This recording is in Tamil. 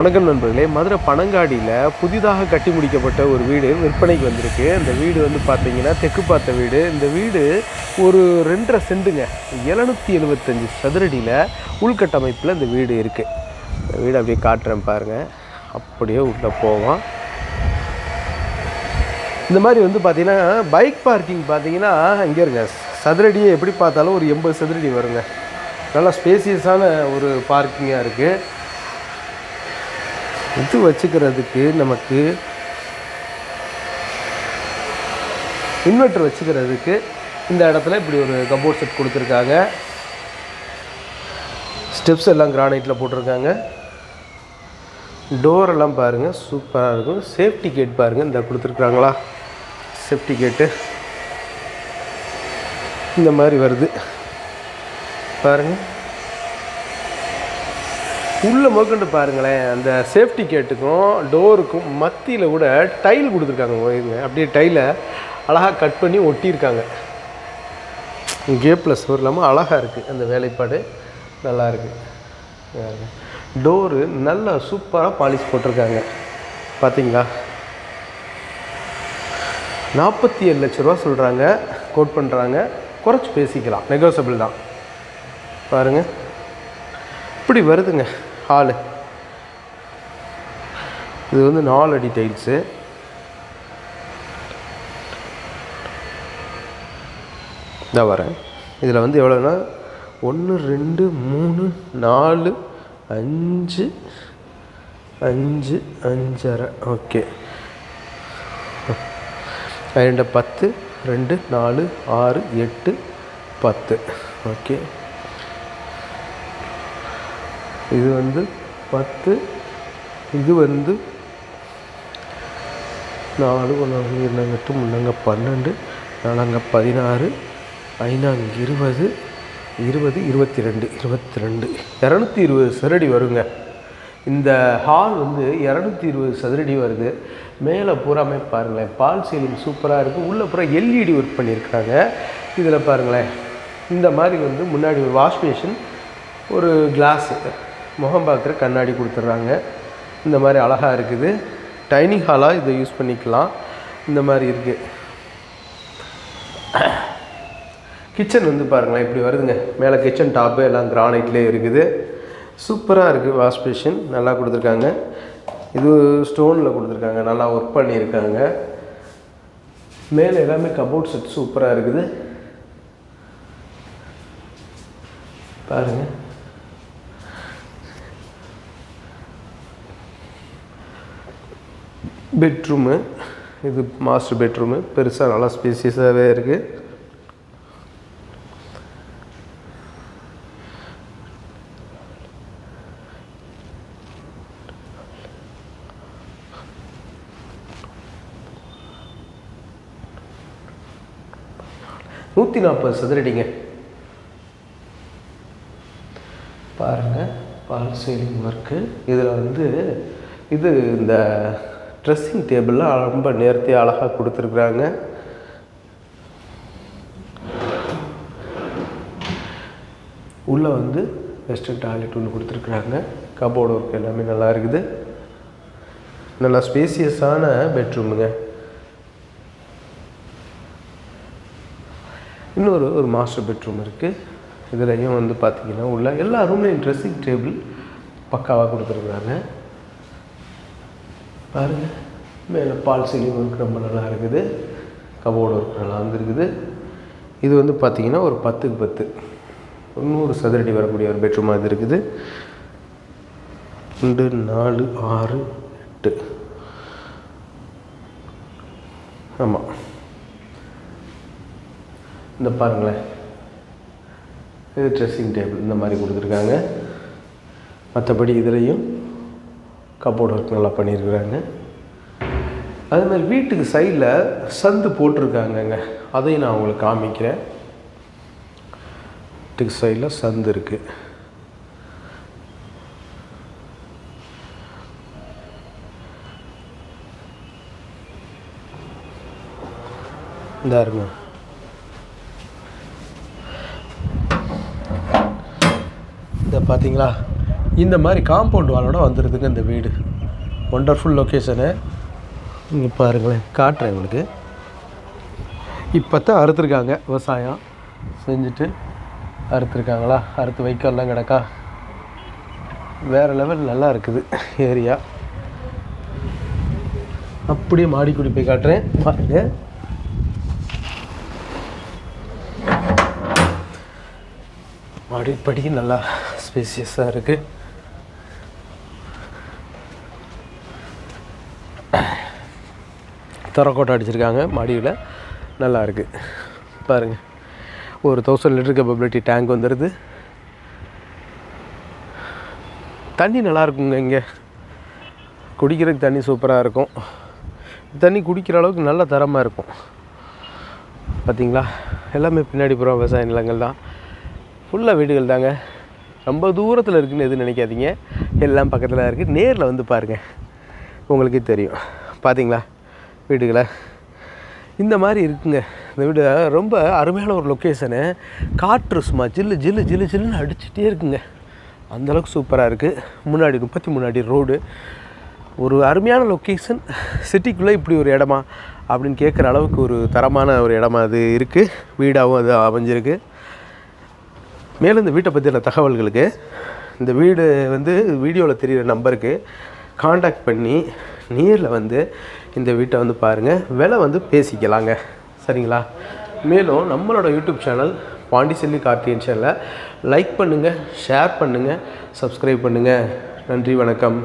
வணக்கம் நண்பர்களே, மதுரை பனங்காடியில் புதிதாக கட்டி முடிக்கப்பட்ட ஒரு வீடு விற்பனைக்கு வந்திருக்கு. இந்த வீடு வந்து பார்த்தீங்கன்னா தெற்கு பார்த்த வீடு. இந்த வீடு ஒரு 2.5 சென்ட்டுங்க, 775 சதுரடியில் உள்கட்டமைப்பில் இந்த வீடு இருக்குது. இந்த வீடு அப்படியே காட்டுறேன் பாருங்கள். அப்படியே உள்ளே போவோம். இந்த மாதிரி வந்து பார்த்திங்கன்னா பைக் பார்க்கிங் பார்த்தீங்கன்னா இங்கே இருங்க, சதுரடியே எப்படி பார்த்தாலும் ஒரு 80 சதுரடி வருங்க. நல்லா ஸ்பேசியஸான ஒரு பார்க்கிங்காக இருக்குது. இது வச்சுக்கிறதுக்கு நமக்கு இன்வெர்டர் வச்சுக்கிறதுக்கு இந்த இடத்துல இப்படி ஒரு கபோர்ட் செட் கொடுத்துருக்காங்க. ஸ்டெப்ஸ் எல்லாம் கிரானைட்டில் போட்டிருக்காங்க. டோரெல்லாம் பாருங்கள், சூப்பராக இருக்கும். சேஃப்டி கேட் பாருங்கள், இந்த கொடுத்துருக்குறாங்களா சேஃப்டி கேட்டு இந்த மாதிரி வருது பாருங்கள். உள்ளே முதற்கொண்டு பாருங்களேன், அந்த சேஃப்டி கேட்டுக்கும் டோருக்கும் மத்தியில் கூட டைல் கொடுத்துருக்காங்க. ஒயருங்க அப்படியே டைலை அழகாக கட் பண்ணி ஒட்டியிருக்காங்க. கேப்பில் சோறு இல்லாமல் அழகாக இருக்குது. அந்த வேலைப்பாடு நல்லா இருக்குது. டோரு நல்லா சூப்பராக பாலிஷ் போட்டிருக்காங்க பார்த்தீங்களா. 47 லட்ச ரூபா சொல்கிறாங்க, கோட் பண்ணுறாங்க. குறைச்சி பேசிக்கலாம், நெகோசியபிள் தான். பாருங்கள் இப்படி வருதுங்க ஹாலு. இது வந்து 4 அடி டைல்ஸு. இதான் வரேன். இதில் வந்து எவ்வளோன்னா 1 2 3 4 5 5 5.5. ஓகே, 2 10 2 4 6 8 10. ஓகே, இது வந்து 10, இது வந்து 4 1 2 8 3 12 4 16 5 20 20 22 22 220 சதுரடி வருங்க. இந்த ஹால் வந்து 220 சதுரடி வருது. மேலே பூராமே பாருங்களேன், பால் சீலிங் சூப்பராக இருக்குது. உள்ளே பூரா எல்இடி ஒர்க் பண்ணியிருக்காங்க. இதில் பாருங்களேன், இந்த மாதிரி வந்து முன்னாடி ஒரு வாஷ் பேஷன், ஒரு கிளாஸு முகம் பார்க்குற கண்ணாடி கொடுத்துட்றாங்க. இந்த மாதிரி அழகாக இருக்குது. டைனிங் ஹாலாக இதை யூஸ் பண்ணிக்கலாம். இந்த மாதிரி இருக்குது. கிச்சன் வந்து பாருங்களேன் இப்படி வருதுங்க. மேலே கிச்சன் டாப்பு எல்லாம் கிரானைட்லேயே இருக்குது. சூப்பராக இருக்குது. வாஷ் பேஷன் நல்லா கொடுத்துருக்காங்க. இது ஸ்டோனில் கொடுத்துருக்காங்க, நல்லா ஒர்க் பண்ணியிருக்காங்க. மேலே எல்லாமே கபோர்ட் செட் சூப்பராக இருக்குது பாருங்கள். பெட்ரூமு, இது மாஸ்டர் பெட்ரூமு. பெருசாக நல்லா ஸ்பேசியஸாகவே இருக்குது. நூற்றி 40 சதுரடிங்க பாருங்கள். பால் சீலிங் ஒர்க்கு. இதில் வந்து இது இந்த ட்ரெஸ்ஸிங் டேபிள்லாம் ரொம்ப நேர்த்தியாக அழகாக கொடுத்துருக்குறாங்க. உள்ளே வந்து வெஸ்டர்ன் டாய்லெட் ஒன்று கொடுத்துருக்குறாங்க. கபோர்டு ஒர்க் எல்லாமே நல்லா இருக்குது. நல்லா ஸ்பேசியஸான பெட்ரூமுங்க. ஒரு மாஸ்டர் பெட்ரூம் இருக்குது. இதுலேயும் வந்து பார்த்திங்கன்னா உள்ள எல்லா ரூம்லேயும் ட்ரெஸ்ஸிங் டேபிள் பக்காவாக கொடுத்துருக்குறாங்க பாருங்கள். மேலே பால் சீலிங் ஒர்க் ரொம்ப நல்லா இருக்குது. கபோர்டு ஒர்க் நல்லா வந்துருக்குது. இது வந்து பார்த்திங்கன்னா ஒரு 10க்கு 10 100 சதுரடி வரக்கூடிய ஒரு பெட்ரூமாக இது இருக்குது. 2 4 6 8. ஆமாம், இந்த பாருங்களேன், இது ட்ரெஸ்ஸிங் டேபிள் இந்த மாதிரி கொடுத்துருக்காங்க. மற்றபடி இதுலேயும் கபோர்டு ஒர்க் நல்லா பண்ணியிருக்கிறாங்க. அதே மாதிரி வீட்டுக்கு சைடில் சந்து போட்டிருக்காங்கங்க, அதையும் நான் உங்களுக்கு காமிக்கிறேன். வீட்டுக்கு சைடில் சந்து இருக்குது. இந்த இருங்க, இதை பார்த்தீங்களா, இந்த மாதிரி காம்பவுண்ட் வாலோட வந்துடுதுங்க இந்த வீடு. Wonderful location. இங்கே பாருங்களேன், காட்டுறேன் உங்களுக்கு. இப்போ தான் அறுத்துருக்காங்க, விவசாயம் செஞ்சுட்டு அறுத்துருக்காங்களா, அறுத்து வைக்கலாம் கிடக்கா. வேறு லெவல் நல்லா இருக்குது ஏரியா. அப்படியே மாடிக்குடி போய் காட்டுறேன் பாருங்க. மாடிப்படி நல்லா ஸ்பேசியஸாக இருக்குது. தரக்கோட்டை அடிச்சிருக்காங்க மாடியில், நல்லா இருக்குது பாருங்கள். ஒரு 1000 லிட்டர் கேப்பபிலிட்டி டேங்க் வந்துடுது. தண்ணி நல்லா இருக்குங்க. இங்கே குடிக்கிறதுக்கு தண்ணி சூப்பராக இருக்கும். தண்ணி குடிக்கிற அளவுக்கு நல்ல தரமாக இருக்கும். பார்த்திங்களா, எல்லாமே பின்னாடி பூரா விவசாய நிலங்கள் தான், ஃபுல்லாக வீடுகள் தாங்க. ரொம்ப தூரத்தில் இருக்குதுன்னு எதுவும் நினைக்காதீங்க, எல்லாம் பக்கத்தில் இருக்குது. நேரில் வந்து பாருங்கள், உங்களுக்கே தெரியும். பார்த்திங்களா வீடுகளை, இந்த மாதிரி இருக்குங்க இந்த வீடு. ரொம்ப அருமையான ஒரு லொக்கேஷனு. காற்று சும்மா ஜில்லு ஜில்லு ஜில்லு ஜில்லுன்னு அடிச்சுட்டே இருக்குங்க, அந்தளவுக்கு சூப்பராக இருக்குது. முன்னாடி 33 அடி ரோடு. ஒரு அருமையான லொக்கேஷன். சிட்டிக்குள்ளே இப்படி ஒரு இடமா அப்படின்னு கேட்குற அளவுக்கு ஒரு தரமான ஒரு இடமா அது இருக்குது. வீடாகவும் அது அமைஞ்சிருக்கு. மேலும் இந்த வீட்டை பற்றின தகவல்களுக்கு இந்த வீடு வந்து வீடியோவில் தெரிகிற நம்பருக்கு காண்டாக்ட் பண்ணி நேரில் வந்து இந்த வீட்டை வந்து பாருங்கள். விலை வந்து பேசிக்கலாங்க, சரிங்களா? மேலும் நம்மளோட யூடியூப் சேனல் பாண்டிச்செல்வி கார்த்திகேயன் சேனலை லைக் பண்ணுங்கள், ஷேர் பண்ணுங்கள், சப்ஸ்கிரைப் பண்ணுங்கள். நன்றி, வணக்கம்.